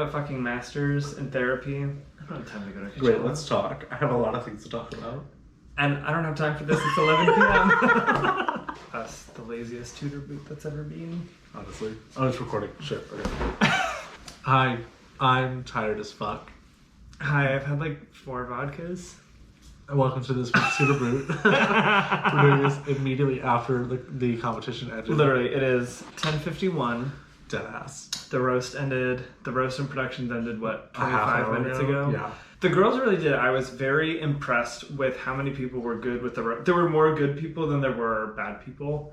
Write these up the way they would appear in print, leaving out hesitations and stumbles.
a fucking master's in therapy. I don't have time to go to Coachella. Great, let's talk. I have a lot of things to talk about. And I don't have time for this. It's 11 p.m. Us, the laziest tutor boot that's ever been. Honestly. Oh, it's recording. Shit. Okay. Hi, I'm tired as fuck. Hi, I've had like 4 vodkas. And welcome to this week's Tutor Boot. We're doing this immediately after the competition ended. Literally, it is 10:51. Deadass. The roast ended. The roast and productions ended, what, A half 25 hour minutes ago? ago? Yeah. The girls really did. I was very impressed with how many people were good with the roast. There were more good people than there were bad people,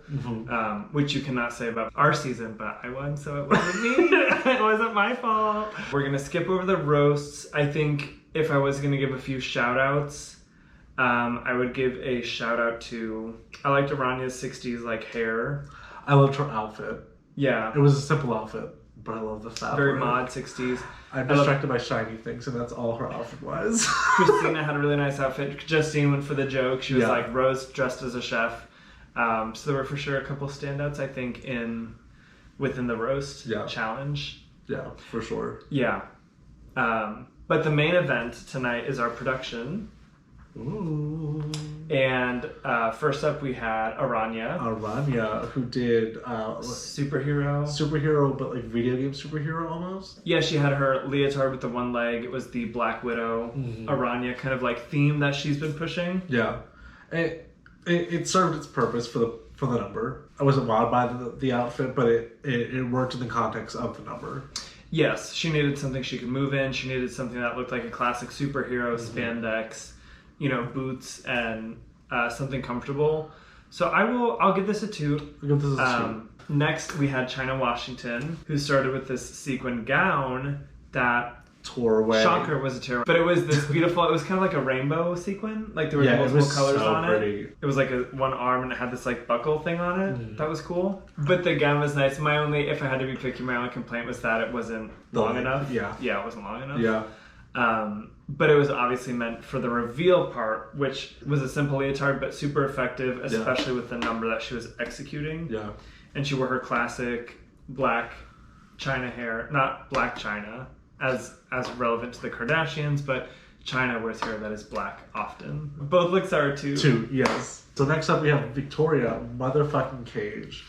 which you cannot say about our season, but I won, so it wasn't me. It wasn't my fault. We're going to skip over the roasts. I think if I was going to give a few shout-outs, I would give a shout-out to... I liked Aranya's 60s like hair. I loved her outfit. Yeah. It was a simple outfit, but I love the fabric. Very mod 60s. I'm distracted by shiny things, and that's all her outfit was. Christina had a really nice outfit. Justine went for the joke. She was like Rose dressed as a chef. So there were for sure a couple standouts, I think, within the roast challenge. Yeah, for sure. Yeah. But the main event tonight is our production. Ooh. And first up we had Aranya, who did superhero, but like video game superhero almost. Yeah, she had her leotard with the one leg. It was the Black Widow Aranya kind of like theme that she's been pushing. Yeah, it served its purpose for the number. I wasn't wowed by the outfit, but it worked in the context of the number. Yes, she needed something she could move in. She needed something that looked like a classic superhero, spandex, boots and something comfortable. So I'll give this a 2. I'll give this a 2. Next, we had China Washington, who started with this sequin gown that tore away. Shocker was a tear. But it was this beautiful, it was kind of like a rainbow sequin. Like there were multiple colors on pretty. It. It was like one arm and it had this like buckle thing on it. That was cool. But the gown was nice. If I had to be picky, my only complaint was that it wasn't long enough. Yeah. Yeah, it wasn't long enough. Yeah. But it was obviously meant for the reveal part, which was a simple leotard, but super effective, especially with the number that she was executing. Yeah. And she wore her classic black China hair, not black China, as relevant to the Kardashians, but China wears hair that is black often. Both looks are 2. 2, yes. So next up we have Victoria motherfucking Cage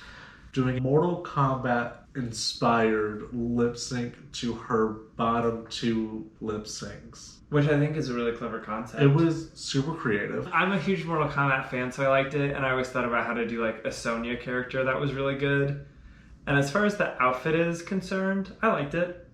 doing Mortal Kombat inspired lip sync to her bottom 2 lip syncs. Which I think is a really clever concept. It was super creative. I'm a huge Mortal Kombat fan, so I liked it, and I always thought about how to do like a Sonya character that was really good. And as far as the outfit is concerned, I liked it.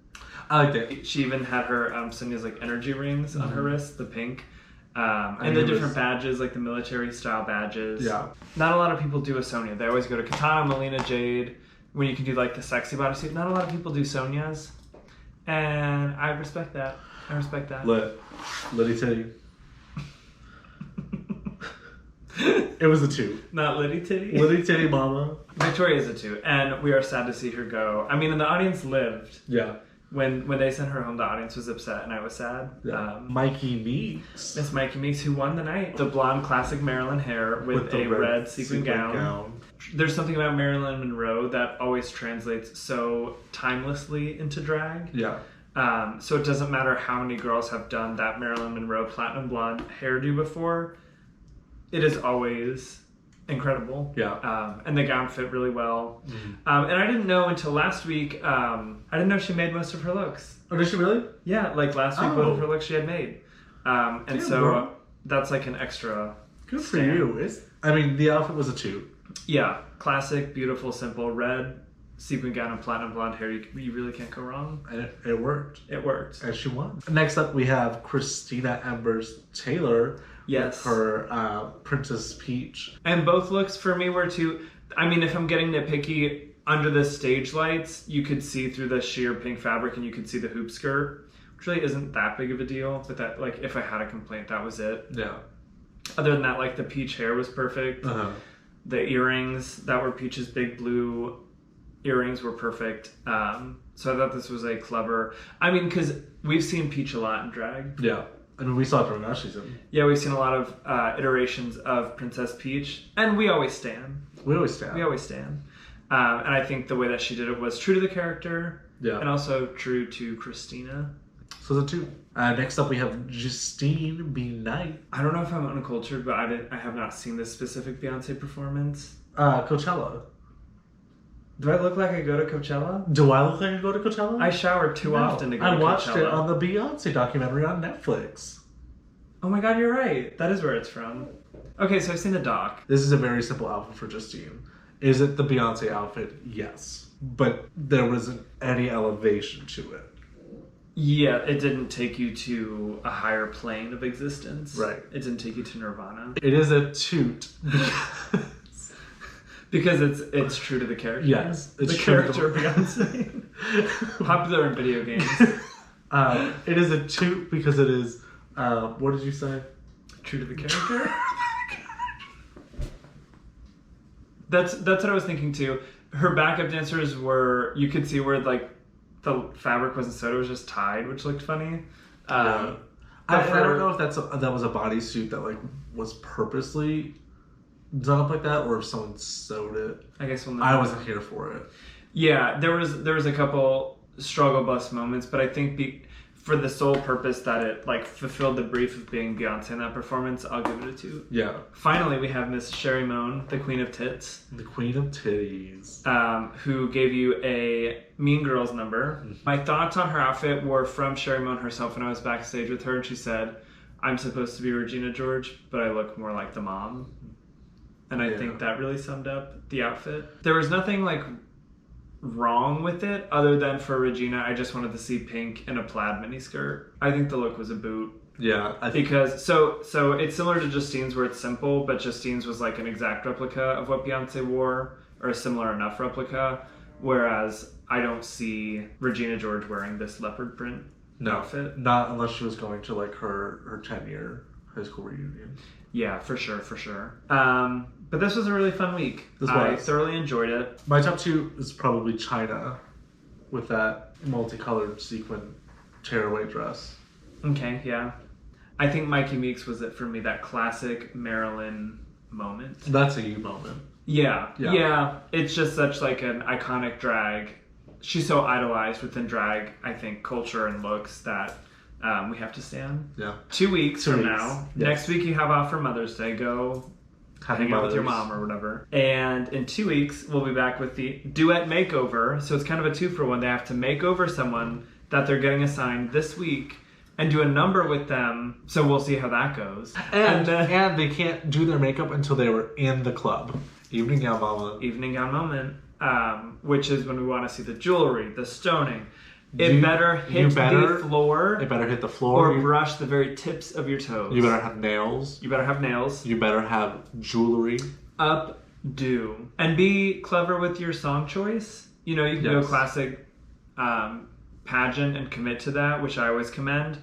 I liked it. She even had her Sonya's like energy rings on her wrist, the pink. And the different badges, like the military style badges. Yeah. Not a lot of people do a Sonya. They always go to Katana, Melina, Jade, when you can do like the sexy bodysuit. Not a lot of people do Sonyas. And I respect that. Liddy titty. It was a 2. Not Liddy titty? Liddy titty mama. Victoria is a 2. And we are sad to see her go. I mean, and the audience lived. Yeah. When they sent her home, the audience was upset, and I was sad. Yeah. Mikey Meeks. Miss Mikey Meeks, who won the night. The blonde classic Marilyn hair with a red sequin gown. There's something about Marilyn Monroe that always translates so timelessly into drag. Yeah. So it doesn't matter how many girls have done that Marilyn Monroe platinum blonde hairdo before. It is always incredible. Yeah. And the gown fit really well. And I didn't know until last week, I didn't know she made most of her looks. Oh, did she really? Yeah, like last week, both of her looks she had made. That's like an extra. Good for you. I mean, the outfit was a 2. Yeah, classic, beautiful, simple, red sequin gown and platinum blonde hair. You really can't go wrong. And it worked. It worked. And she won. Next up, we have Christina Embers Taylor. Yes. With her Princess Peach. And both looks for me were I mean, if I'm getting nitpicky, under the stage lights, you could see through the sheer pink fabric and you could see the hoop skirt, which really isn't that big of a deal. But that, like, if I had a complaint, that was it. Yeah. Other than that, like, the peach hair was perfect. The earrings that were Peach's big blue earrings were perfect. So I thought this was a clever... I mean, because we've seen Peach a lot in drag. Yeah. I mean, we saw it during our season. Yeah, we've seen a lot of iterations of Princess Peach. And we always stan. We always stan. And I think the way that she did it was true to the character. Yeah. And also true to Christina. So the two. Next up, we have Justine B. Knight. I don't know if I'm uncultured, but I have not seen this specific Beyonce performance. Coachella. Do I look like I go to Coachella? Do I look like I go to Coachella? I shower too often to go to Coachella. I watched it on the Beyonce documentary on Netflix. Oh my god, you're right. That is where it's from. Okay, so I've seen the doc. This is a very simple outfit for Justine. Is it the Beyonce outfit? Yes. But there wasn't any elevation to it. Yeah, it didn't take you to a higher plane of existence. Right. It didn't take you to Nirvana. It is a toot. Because it's true to the character. Yes. It's the character of Beyonce. Popular in video games. It is a toot because it is, what did you say? True to the character? That's what I was thinking too. Her backup dancers were, you could see where like the fabric wasn't sewed, it was just tied, which looked funny. I don't know if that was a bodysuit that like was purposely done up like that, or if someone sewed it. I guess I wasn't here for it. Yeah, there was a couple struggle bus moments, but I think for the sole purpose that it like fulfilled the brief of being Beyonce in that performance, I'll give it a 2. Yeah. Finally, we have Miss Sherry Moan, the Queen of Tits. The Queen of Titties. Who gave you a Mean Girls number. Mm-hmm. My thoughts on her outfit were from Sherry Moan herself when I was backstage with her, and she said, "I'm supposed to be Regina George, but I look more like the mom." And I think that really summed up the outfit. There was nothing like wrong with it other than for Regina, I just wanted to see pink in a plaid miniskirt. I think the look was a boot. Yeah, I think because so it's similar to Justine's where it's simple, but Justine's was like an exact replica of what Beyonce wore, or a similar enough replica, whereas I don't see Regina George wearing this leopard print outfit. Not unless she was going to like her 10-year high school reunion. Yeah, for sure. But this was a really fun week. I thoroughly enjoyed it. My top 2 is probably China with that multicolored sequin tearaway dress. Okay, yeah. I think Mikey Meeks was it for me, that classic Marilyn moment. That's a you moment. Yeah. It's just such like an iconic drag. She's so idolized within drag, I think, culture and looks that we have to stand. Yeah. 2 weeks from now. Yes. Next week you have off for Mother's Day. Go hang out with your mom or whatever. And in 2 weeks, we'll be back with the duet makeover. So it's kind of a 2-for-1. They have to make over someone that they're getting assigned this week and do a number with them. So we'll see how that goes. And they can't do their makeup until they were in the club. Evening gown moment. Evening gown moment. Which is when we want to see the jewelry, the stoning. It better hit the floor. It better hit the floor. Or brush the very tips of your toes. You better have nails. You better have jewelry. Updo. And be clever with your song choice. You know, you can go classic pageant and commit to that, which I always commend.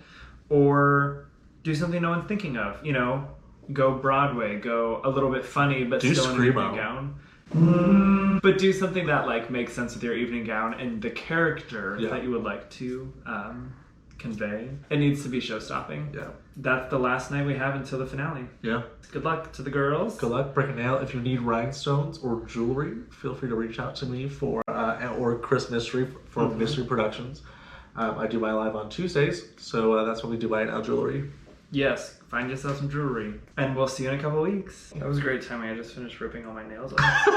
Or do something no one's thinking of. You know, go Broadway. Go a little bit funny, but still in an evening gown. But do something that like makes sense with your evening gown and the character that you would like to convey. It needs to be show-stopping. Yeah. That's the last night we have until the finale. Yeah. Good luck to the girls. Good luck, Brick and Nail. If you need rhinestones or jewelry, feel free to reach out to me for or Chris Mystery for Mystery Productions. I do my live on Tuesdays, so that's when we do my nail jewelry. Yes, find yourself some jewelry. And we'll see you in a couple weeks. That was a great timing. I just finished ripping all my nails off.